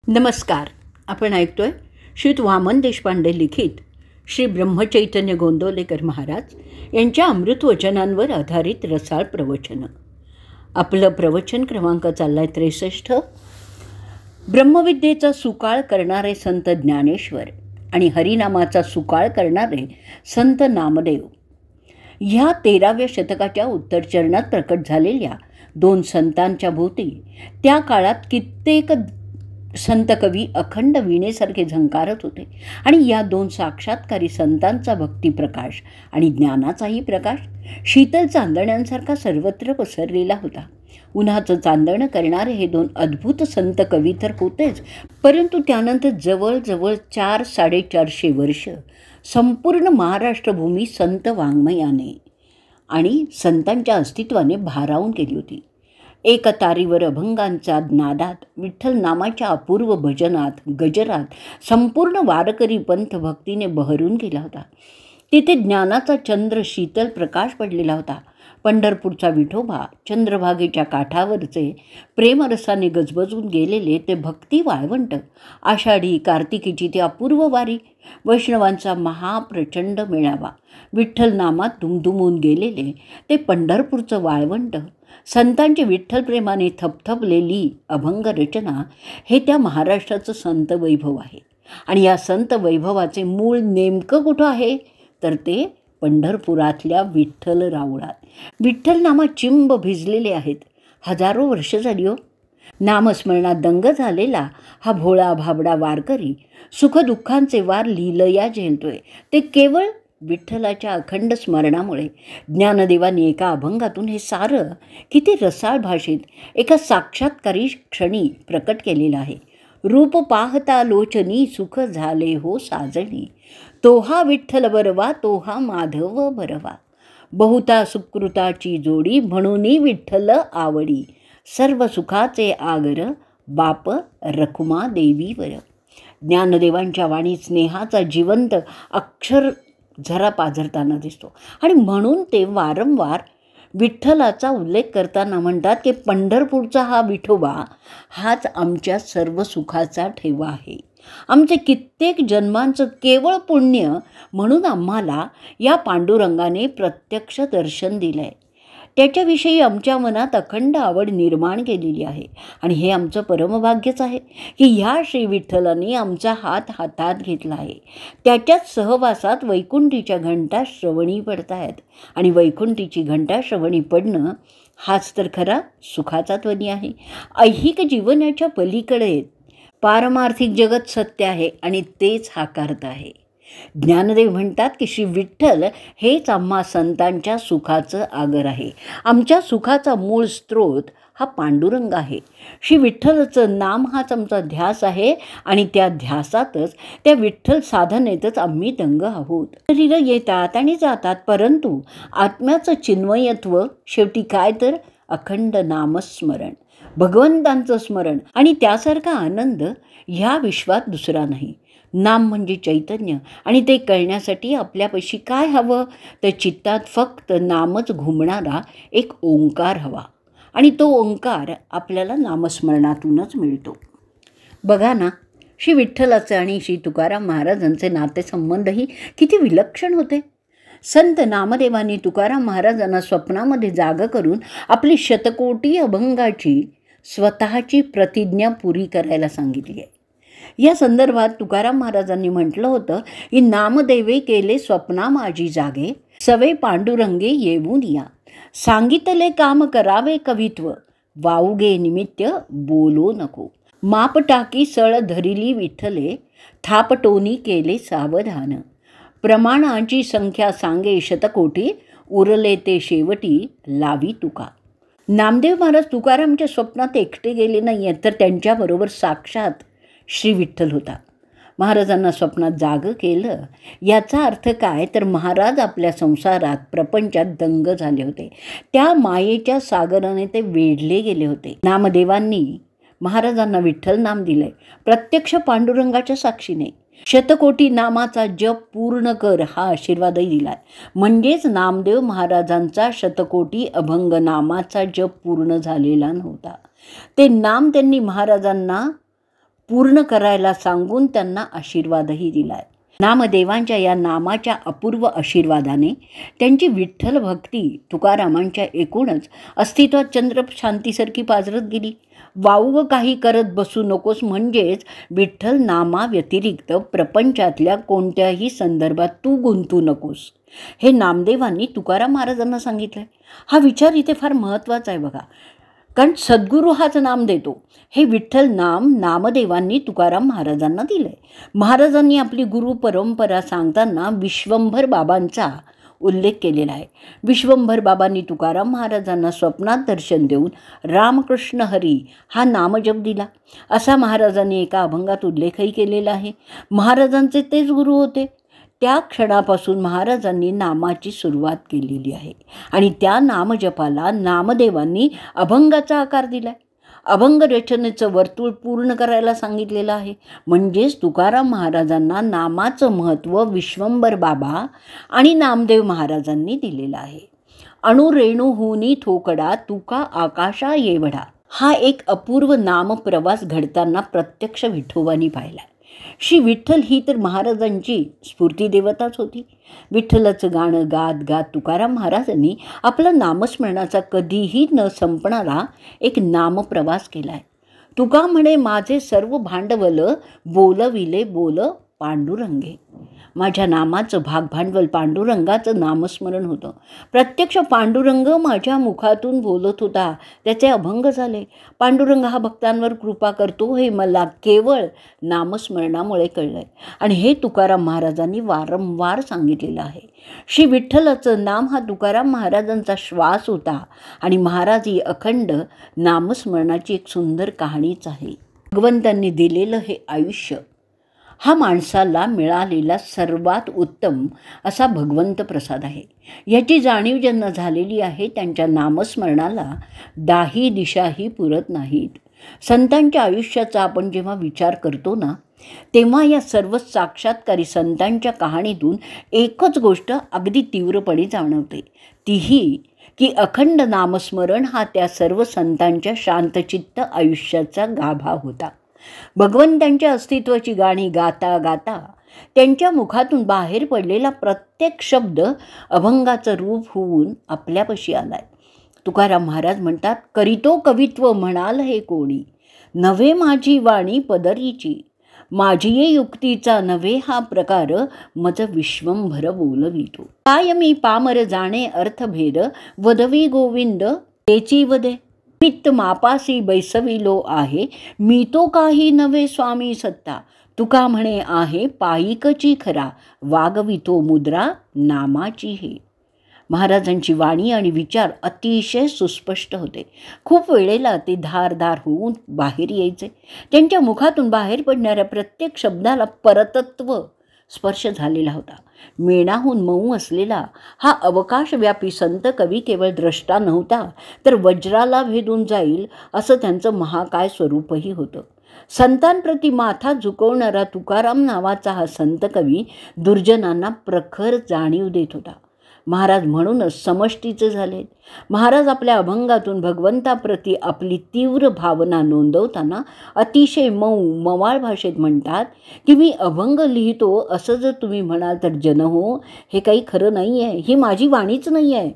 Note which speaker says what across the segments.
Speaker 1: नमस्कार. आपण ऐकतोय श्रीयुत वामन देशपांडे लिखित श्री ब्रह्मचैतन्य गोंदवलेकर महाराज यांच्या अमृतवचनांवर आधारित रसाळ प्रवचनं. आपलं प्रवचन क्रमांक चालला आहे 63. ब्रह्मविद्येचा सुकाळ करणारे संत ज्ञानेश्वर आणि हरिनामाचा सुकाळ करणारे संत नामदेव ह्या 13व्या शतकाच्या उत्तरचरणात प्रकट झालेल्या दोन संतांच्या भोवती त्या काळात कित्येक संत कवी अखंड वीणेसारखे झंकारत होते. आणि या दोन साक्षात्कारी संतांचा भक्तिप्रकाश आणि ज्ञानाचाही प्रकाश शीतल चांदण्यांसारखा सर्वत्र पसरलेला होता. उन्हाचं चांदणं करणारे हे दोन अद्भुत संत कवी तर होतेच, परंतु त्यानंतर जवळजवळ 400-450 वर्ष संपूर्ण महाराष्ट्रभूमी संत वाङ्मयाने आणि संतांच्या अस्तित्वाने भारावून गेली होती. एक तारीवर अभंगांच्या नादात, विठ्ठल नामाच्या अपूर्व भजनात, गजरात संपूर्ण वारकरी पंथ भक्तीने बहरून गेला होता. तिथे ज्ञानाचा चंद्र शीतल प्रकाश पडलेला होता. पंढरपूरचा विठोबा, चंद्रभागेच्या काठावरचे प्रेमरसाने गजबजून गेलेले ते भक्ती वाळवंट, आषाढी कार्तिकीची ती अपूर्व वारी, वैष्णवांचा महाप्रचंड मेळावा, विठ्ठल नामात दुमदुमून गेलेले ते पंढरपूरचं वाळवंट, संतांची विठ्ठल प्रेमाने थपथपलेली अभंग रचना हे त्या महाराष्ट्राचं संत वैभव आहे. आणि या संत वैभवाचे मूळ नेमकं कुठं आहे तर ते पंढरपुरातल्या विठ्ठल राऊळात. विठ्ठल नामात चिंब भिजलेले आहेत. हजारो वर्ष झाली हो. नामस्मरणात दंग झालेला हा भोळा भाबडा वारकरी सुखदुःखांचे वार लीलया झेलतोय. ते केवळ विठ्ठलाच्या अखंड स्मरणामुळे. ज्ञानदेवांनी एका अभंगातून हे सारं किती रसाळ भाषेत एका साक्षात्कारी क्षणी प्रकट केलेलं आहे. रूप पाहता लोचनी सुख झाले हो साजणी, तोहा विठ्ठल बरवा तोहा माधव बरवा, बहुता सुकृताची जोडी म्हणून विठ्ठल आवडी, सर्व सुखाचे आगर बाप रखुमा देवीवर. ज्ञानदेवांच्या वाणी स्नेहाचा जिवंत अक्षर झरा पाझरताना दिसतो. आणि म्हणून ते वारंवार विठ्ठलाचा उल्लेख करताना म्हणतात की पंढरपूरचा हा विठोबा हाच आमच्या सर्व सुखाचा ठेवा आहे. आमचे कित्येक जन्मांचं केवळ पुण्य म्हणून आम्हाला या पांडुरंगाने प्रत्यक्ष दर्शन दिलं आहे. त्याच्याविषयी आमच्या मनात अखंड आवड निर्माण केलेली आहे. आणि हे आमचं परमभाग्यच आहे की ह्या श्री विठ्ठलाने आमचा हात हातात घेतला आहे. त्याच्याच सहवासात वैकुंठीच्या घंटा श्रवणी पडत आहेत. आणि वैकुंठीची घंटा श्रवणी पडणं हाच तर खरा सुखाचा ध्वनी आहे. ऐहिक जीवनाच्या पलीकडे पारमार्थिक जगत सत्य आहे आणि तेच हाकारत आहे. ज्ञानदेव म्हणतात की श्री विठ्ठल हेच आम्हा संतांच्या सुखाचं आगर आहे. आमच्या सुखाचा मूळ स्रोत हा पांडुरंग आहे. श्री विठ्ठलाचं नाम हाच आमचा ध्यास आहे. आणि त्या ध्यासातच, त्या विठ्ठल साधनेतच आम्ही दंग आहोत. शरीरं येतात आणि जातात, परंतु आत्म्याचं चिन्मयत्व शेवटी काय तर अखंड नामस्मरण, भगवंतांचं स्मरण. आणि त्यासारखा आनंद ह्या विश्वात दुसरा नाही. नाम म्हणजे चैतन्य. आणि ते कळण्यासाठी आपल्यापाशी काय हवं तर चित्तात फक्त नामच घुमणारा एक ओंकार हवा. आणि तो ओंकार आपल्याला नामस्मरणातूनच मिळतो. बघा ना, श्री विठ्ठलाचे आणि श्री तुकाराम महाराजांचे नातेसंबंधही किती विलक्षण होते. संत नामदेवांनी तुकाराम महाराजांना स्वप्नामध्ये जाग करून आपली शतकोटी अभंगाची स्वतःची प्रतिज्ञा पुरी करायला सांगितली आहे. या संदर्भात तुकाराम महाराजांनी म्हटलं होतं की नामदेवे केले स्वप्ना माझी जागे, सवे पांडुरंगे येऊन या, सांगितले काम करावे कवित्व, वाऊगे निमित्त बोलो नको, माप टाकी सळ धरिली विठ्ठले, थापटोनी केले सावधान, प्रमाणाची संख्या सांगे शतकोटी, उरले ते शेवटी लावी तुका. नामदेव महाराज तुकारामच्या स्वप्नात एकटे गेले नाही आहेत, तर त्यांच्याबरोबर साक्षात श्री विठ्ठल होता. महाराजांना स्वप्नात जागं केलं. याचा अर्थ काय तर महाराज आपल्या संसारात, प्रपंचात दंग झाले होते. त्या मायेच्या सागराने ते वेढले गेले होते. नामदेवांनी महाराजांना विठ्ठल नाम दिलंय, प्रत्यक्ष पांडुरंगाच्या साक्षीने. शतकोटी नामाचा जप पूर्ण कर हा आशीर्वादही दिलाय. म्हणजेच नामदेव महाराजांचा शतकोटी अभंग नामाचा जप पूर्ण झालेला नव्हता. ते नाम त्यांनी महाराजांना पूर्ण करायला सांगून त्यांना आशीर्वादही दिलाय. नामदेवांच्या या नामाच्या अपूर्व आशीर्वादाने त्यांची विठ्ठल भक्ती तुकारामांच्या एकूणच अस्तित्वात चंद्र शांतीसारखी पाझरत गेली. वाऊग काही करत बसू नकोस म्हणजेच विठ्ठल नामाव्यतिरिक्त प्रपंचातल्या कोणत्याही संदर्भात तू गुंतू नकोस, हे नामदेवांनी तुकाराम महाराजांना सांगितलं. हा विचार इथे फार महत्त्वाचा आहे बघा. कारण सद्गुरू हाच नाम देतो. हे विठ्ठल नाम नामदेवांनी तुकाराम महाराजांना दिलं आहे. महाराजांनी आपली गुरु परंपरा सांगताना विश्वंभर बाबांचा उल्लेख केलेला आहे. विश्वंभर बाबांनी तुकाराम महाराजांना स्वप्नात दर्शन देऊन रामकृष्ण हरी हा नामजप दिला, असा महाराजांनी एका अभंगात उल्लेखही केलेला आहे. महाराजांचे तेच गुरु होते. त्या क्षणापासून महाराजांनी नामाची सुरुवात केलेली आहे आणि त्या नामजपाला नामदेवांनी अभंगाचा आकार दिला आहे. अभंग रचनेचं वर्तुळ पूर्ण करायला सांगितलेलं आहे. म्हणजेच तुकाराम महाराजांना नामाचं महत्त्व विश्वंभर बाबा आणि नामदेव महाराजांनी दिलेलं आहे. अणुरेणुहुनी थोकडा तुका आकाशा येवढा, हा एक अपूर्व नामप्रवास घडताना प्रत्यक्ष विठोबांनी पाहिला. श्री विठ्ठल ही तर महाराजांची स्फूर्तिदेवताच होती. विठ्ठलाचं गाणं गात गात तुकाराम महाराजांनी आपला नामस्मरणाचा कधीही न संपणारा एक नामप्रवास केला आहे. तुका म्हणे माझे सर्व भांडवल बोलविले बोल पांडुरंगे. माझ्या नामाचं भागभांडवल पांडुरंगाचं नामस्मरण होतं. प्रत्यक्ष पांडुरंग माझ्या मुखातून बोलत होता, त्याचे अभंग झाले. पांडुरंग हा भक्तांवर कृपा करतो हे मला केवळ नामस्मरणामुळे कळलंय आणि हे तुकाराम महाराजांनी वारंवार सांगितलेलं आहे. श्री विठ्ठलाचं नाम हा तुकाराम महाराजांचा श्वास होता आणि महाराज ही अखंड नामस्मरणाची एक सुंदर कहाणीच आहे. भगवंतांनी दिलेलं हे आयुष्य हा माणसाला मिळालेला सर्वात उत्तम असा भगवंत प्रसाद आहे. याची जाणीव ज्यांना झालेली आहे त्यांच्या नामस्मरणाला दाही दिशाही पुरत नाहीत. संतांच्या आयुष्याचा आपण जेव्हा विचार करतो ना, तेव्हा या सर्व साक्षात्कारी संतांच्या कहाणीतून एकच गोष्ट अगदी तीव्रपणे जाणवते, तीही की अखंड नामस्मरण हा त्या सर्व संतांच्या शांतचित्त आयुष्याचा गाभा होता. भगवंतांच्या अस्तित्वाची गाणी गाता गाता त्यांच्या मुखातून बाहेर पडलेला प्रत्येक शब्द अभंगाचं रूप होऊन आपल्यापाशी आलाय. तुकाराम महाराज म्हणतात, करीतो कवित्व म्हणाल हे कोणी, नव्हे माझी वाणी पदरीची, माझी ये युक्तीचा नव्हे हा प्रकार, मज विश्वंभर बोलवितो. काय मी पामर जाणे अर्थभेद, वदवी गोविंद तेची वदे, मित्त मापासी बैसविलो आहे, मी तो काही नव्हे स्वामी सत्ता, तुका म्हणे आहे पायिकची खरा, वागवितो मुद्रा नामाची हे. महाराजांची वाणी आणि विचार अतिशय सुस्पष्ट होते. खूप वेळेला ते धारदार होऊन बाहेर यायचे. त्यांच्या मुखातून बाहेर पडणाऱ्या प्रत्येक शब्दाला परतत्व स्पर्श झालेला होता. मेणाहून मऊ असलेला हा अवकाशव्यापी संत कवी केवळ द्रष्टा नव्हता, तर वज्राला भेदून जाईल असं त्यांचं महाकाय स्वरूपही होतं. संतांप्रती माथा झुकवणारा तुकाराम नावाचा हा संत कवी दुर्जनांना प्रखर जाणीव देत होता. महाराज म्हणूनच समष्टीचे झालेत. महाराज आपल्या अभंगातून भगवंताप्रती आपली तीव्र भावना नोंदवताना अतिशय मवाळ भाषेत म्हणतात की मी अभंग लिहितो असं जर तुम्ही म्हणाल तर जनहो, हे काही खरं नाही आहे. ही माझी वाणीच नाही आहे.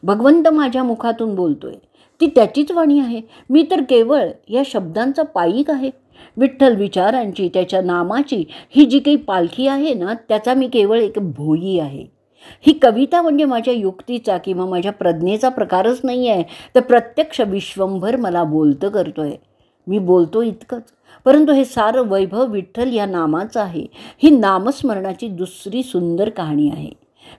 Speaker 1: भगवंत माझ्या मुखातून बोलतोय, ती त्याचीच वाणी आहे. मी तर केवळ या शब्दांचा पायिक आहे. विठ्ठल विचारांची, त्याच्या नामाची ही जी काही पालखी आहे ना, त्याचा मी केवळ एक भोई आहे. ही कविता म्हणजे माझ्या युक्तीचा किंवा माझ्या प्रज्ञेचा प्रकारच नाही आहे, तर प्रत्यक्ष विश्वंभर मला बोलतं करतोय. मी बोलतो इतकंच, परंतु हे सारं वैभव विठ्ठल या नामाचं आहे. ही नामस्मरणाची दुसरी सुंदर कहाणी आहे.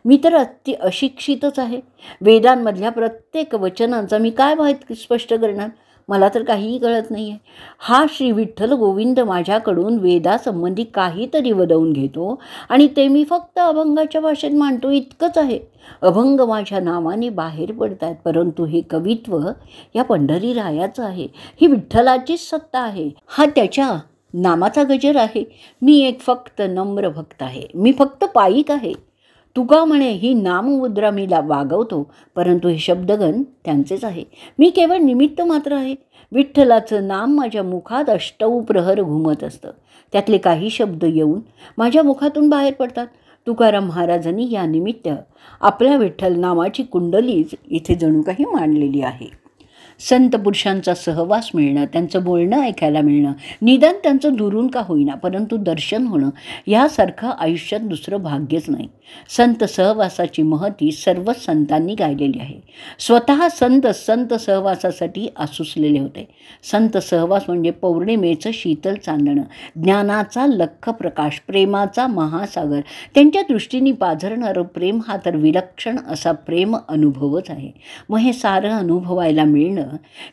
Speaker 1: मी तर अशिक्षितच आहे. वेदांमधल्या प्रत्येक वचनांचा मी काय माहिती स्पष्ट करणार, मला तर काहीही कळत नाही आहे. हा श्री विठ्ठल गोविंद माझ्याकडून वेदासंबंधी काहीतरी वदवून घेतो आणि ते मी फक्त अभंगाच्या भाषेत मांडतो इतकंच आहे. अभंग माझ्या नावाने बाहेर पडत आहेत, परंतु हे कवित्व या पंढरीरायाचं आहे. ही विठ्ठलाचीच सत्ता आहे. हा त्याच्या नामाचा गजर आहे. मी एक फक्त नम्र भक्त आहे. मी फक्त पायिक आहे. तुका म्हणे ही नाममुद्रा मी वागवतो, परंतु हे शब्दगण त्यांचेच आहे. मी केवळ निमित्त मात्र आहे. विठ्ठलाचं नाम माझ्या मुखात अष्टौ प्रहर घुमत असतं. त्यातले काही शब्द येऊन माझ्या मुखातून बाहेर पडतात. तुकाराम महाराजांनी या निमित्त आपल्या विठ्ठल नामाची कुंडलीच इथे जणू काही मांडलेली आहे. संत पुरुषांचा सहवास मिळणं, त्यांचं बोलणं ऐकायला मिळणं, निदान त्यांचं दुरून का होईना परंतु दर्शन होणं, यासारखं आयुष्यात दुसरं भाग्यच नाही. संत सहवासाची महती सर्वच संतांनी गायलेली आहे. स्वतः संत सहवासासाठी आसुसलेले होते. संत सहवास म्हणजे पौर्णिमेचं शीतल चांदणं, ज्ञानाचा लख्ख प्रकाश, प्रेमाचा महासागर. त्यांच्या दृष्टीने पाझरणारं प्रेम हा तर विलक्षण असा प्रेम अनुभवच आहे. मग हे सारं अनुभवायला मिळणं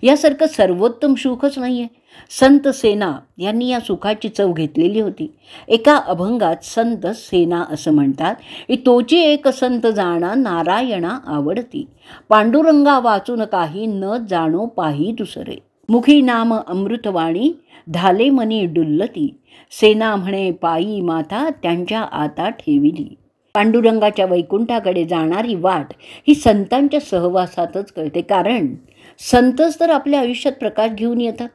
Speaker 1: यासारखं सर्वोत्तम सुखच नाही आहे. संत सेना यांनी या सुखाची चव घेतलेली होती. एका अभंगात संत सेना असं म्हणतात की तोची एक संत जाणा नारायणा आवडती, पांडुरंगा वाचून काही न जाणो पाही दुसरे, मुखी नाम अमृतवाणी धाले मनी डुल्लती, सेना म्हणे पायी माता त्यांच्या आता ठेविली. पांडुरंगाच्या वैकुंठाकडे जाणारी वाट ही संतांच्या सहवासातच कळते, कारण संतच तर आपल्या आयुष्यात प्रकाश घेऊन येतात.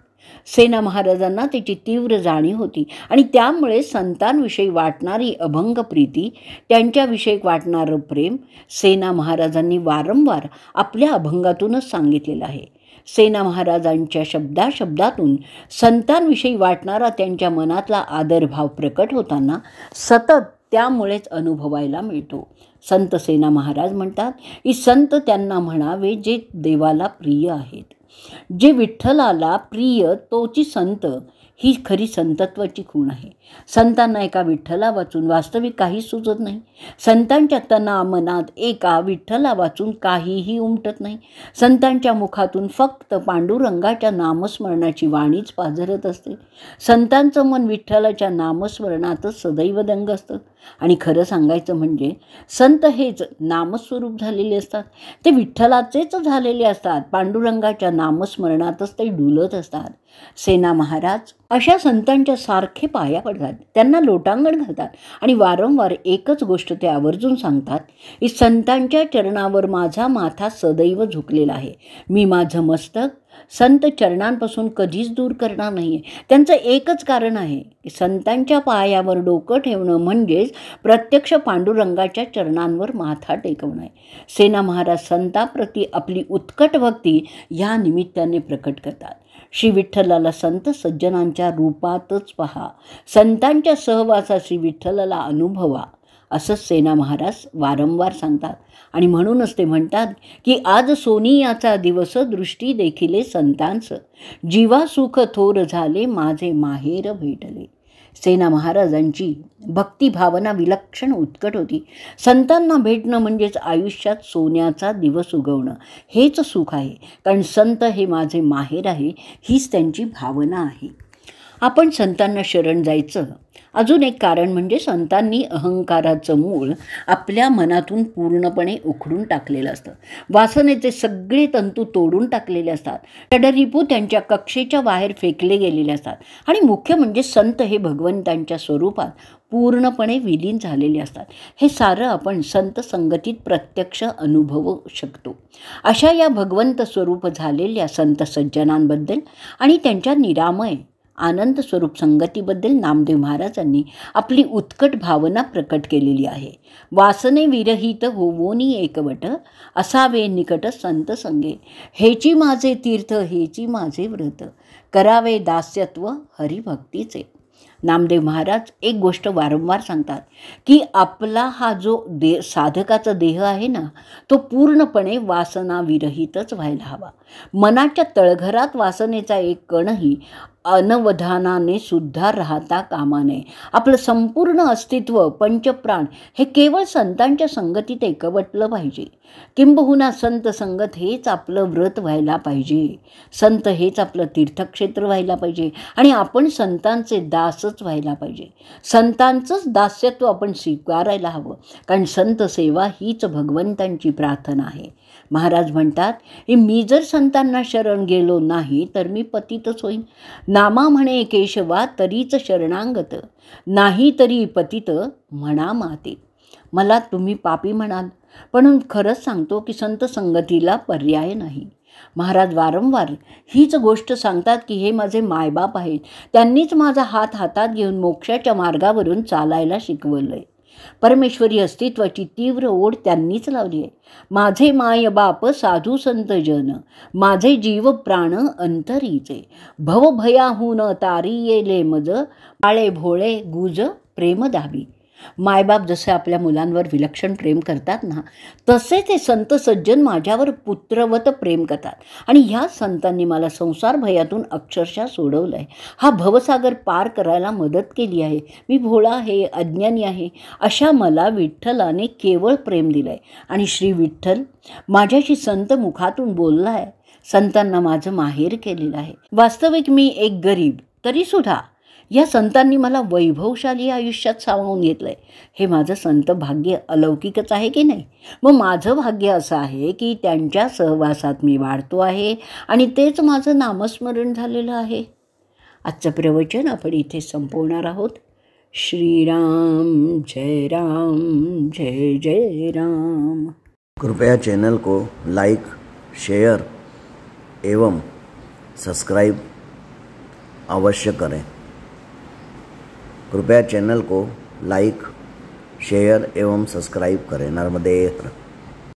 Speaker 1: सेना महाराजांना त्याची तीव्र जाणीव होती आणि त्यामुळे संतांविषयी वाटणारी अभंग प्रीती, त्यांच्याविषयी वाटणारं प्रेम सेना महाराजांनी वारंवार आपल्या अभंगातूनच सांगितलेलं आहे. सेना महाराजांच्या शब्दातून संतांविषयी वाटणारा त्यांच्या मनातला आदरभाव प्रकट होताना सतत त्यामुळेच अनुभवायला मिळतो. संत सेना महाराज म्हणतात की संत त्यांना म्हणावे जे देवाला प्रिय आहेत. जे विठ्ठलाला प्रिय तोची संत, ही खरी संतत्वाची खूण आहे. संतांना एका विठ्ठला वाचून वास्तविक काहीच सुचत नाही. संतांच्या तना मनात एका विठ्ठला वाचून काहीही उमटत नाही. संतांच्या मुखातून फक्त पांडुरंगाच्या नामस्मरणाची वाणीच पाझरत असते. संतांचं मन विठ्ठलाच्या नामस्मरणातच सदैव दंग असतं. आणि खरं सांगायचं म्हणजे संत हेच नामस्वरूप झालेले असतात. ते विठ्ठलाचेच झालेले असतात. पांडुरंगाच्या नामस्मरणातच ते डुलत असतात. सेना महाराज अशा संतांच्या सारखे पाया पडतात, त्यांना लोटांगण घालतात आणि वारंवार एकच गोष्ट ते आवर्जून सांगतात की संतांच्या चरणावर माझा माथा सदैव झुकलेला आहे. मी माझं मस्तक संत चरणांपासून कधीच दूर करणार नाही. त्यांचं एकच कारण आहे की संतांच्या पायावर डोकं ठेवणं म्हणजेच प्रत्यक्ष पांडुरंगाच्या चरणांवर माथा टेकवणं आहे. सेना महाराज संतांप्रती आपली उत्कट भक्ती या निमित्ताने प्रकट करतात. श्री विठ्ठलाला संत सज्जनांच्या रूपातच पहा, संतांच्या सहवासात श्री विठ्ठलाला अनुभवा, असंच सेना महाराज वारंवार सांगतात. आणि म्हणूनच ते म्हणतात की आज सोनी याचा दिवस दृष्टी देखिले संतांचं, जीवा सुख थोर झाले माझे माहेर भेटले. सेना महाराजांची भक्तिभावना विलक्षण उत्कट होती. संतांना भेटणं म्हणजेच आयुष्यात सोन्याचा दिवस उगवणं हेच सुख आहे, कारण संत हे माझे माहेर आहे, हीच त्यांची भावना आहे. आपण संतांना शरण जायचं अजून एक कारण म्हणजे संतांनी अहंकाराचं मूळ आपल्या मनातून पूर्णपणे उखडून टाकलेलं असतं. वासनेचे सगळे तंतू तोडून टाकलेले असतात. षडरिपू त्यांच्या कक्षेच्या बाहेर फेकले गेलेले असतात. आणि मुख्य म्हणजे संत हे भगवंतांच्या स्वरूपात पूर्णपणे विलीन झालेले असतात. हे सारं आपण संत संगतीत प्रत्यक्ष अनुभवू शकतो. अशा या भगवंत स्वरूप झालेल्या संत सज्जनांबद्दल आणि त्यांच्या निरामय आनंद स्वरूप संगतीबद्दल नामदेव महाराजांनी आपली उत्कट भावना प्रकट केलेली आहे. वासने विरहित होवोनी एकवट, असावे निकट संत संगे, हेची माझे तीर्थ हेची माझे व्रत, करावे दास्यत्व हरिभक्तीचे. नामदेव महाराज एक गोष्ट वारंवार सांगतात की आपला हा जो साधकाचा देह आहे ना, तो पूर्णपणे वासनाविरहितच व्हायला हवा. मनाच्या तळघरात वासनेचा एक कणही अनवधानाने सुद्धा राहता कामा नये. आपलं संपूर्ण अस्तित्व पंचप्राण हे केवळ संतांच्या संगतीत एकवटलं पाहिजे. किंबहुना संत संगत हेच आपलं व्रत व्हायला पाहिजे. संत हेच आपलं तीर्थक्षेत्र व्हायला पाहिजे आणि आपण संतांचे दासच व्हायला पाहिजे. संतांचंच दास्यत्व आपण स्वीकारायला हवं, कारण संत सेवा हीच भगवंतांची प्रार्थना आहे. महाराज म्हणतात की मी जर संतांना शरण गेलो नाही तर मी पतितच होईन. नामा म्हणे केशवा तरीच शरणांगत, नाही तरी पतित म्हणा माते. मला तुम्ही पापी म्हणाल, पण खरंच सांगतो की संत संगतीला पर्याय नाही. महाराज वारंवार हीच गोष्ट सांगतात की हे माझे मायबाप आहेत, त्यांनीच माझा हात हातात घेऊन मोक्षाच्या मार्गावरून चालायला शिकवलं आहे. परमेश्वरी अस्तित्वाची तीव्र ओढ त्यांनीच लावली आहे. माझे माय बाप साधू संत जन, माझे जीव प्राण अंतरीचे, भवभयाहून तारी येले मज, बाळे भोळे गुज प्रेम दावी. मायबाप जसे आपल्या मुलांवर विलक्षण प्रेम करतात ना, तसे ते संत सज्जन माझ्यावर पुत्रवत प्रेम करतात. आणि ह्या संतांनी मला संसार भयातून अक्षरशः सोडवलं आहे. हा भवसागर पार करायला मदत केली आहे. मी भोळा आहे, अज्ञानी आहे, अशा मला विठ्ठलाने केवळ प्रेम दिलं आहे. आणि श्री विठ्ठल माझ्याशी संत मुखातून बोलला आहे. संतांना माझं माहेर केलेलं आहे. वास्तविक मी एक गरीब, तरीसुद्धा या संतांनी मला वैभवशाली आयुष्यात सामावून घेतलं आहे. हे माझं संत भाग्य अलौकिकच आहे की नाही? मग माझं भाग्य असं आहे की त्यांच्या सहवासात मी वाढतो आहे आणि तेच माझं नामस्मरण झालेलं आहे. आजचं प्रवचन आपण इथे संपवणार आहोत. श्रीराम जय राम, जय जय राम.
Speaker 2: कृपया चैनल को लाइक, शेयर एवं सब्सक्राइब अवश्य करें. कृपया चैनल को लाइक, शेयर एवं सब्सक्राइब करें. नर्मदे.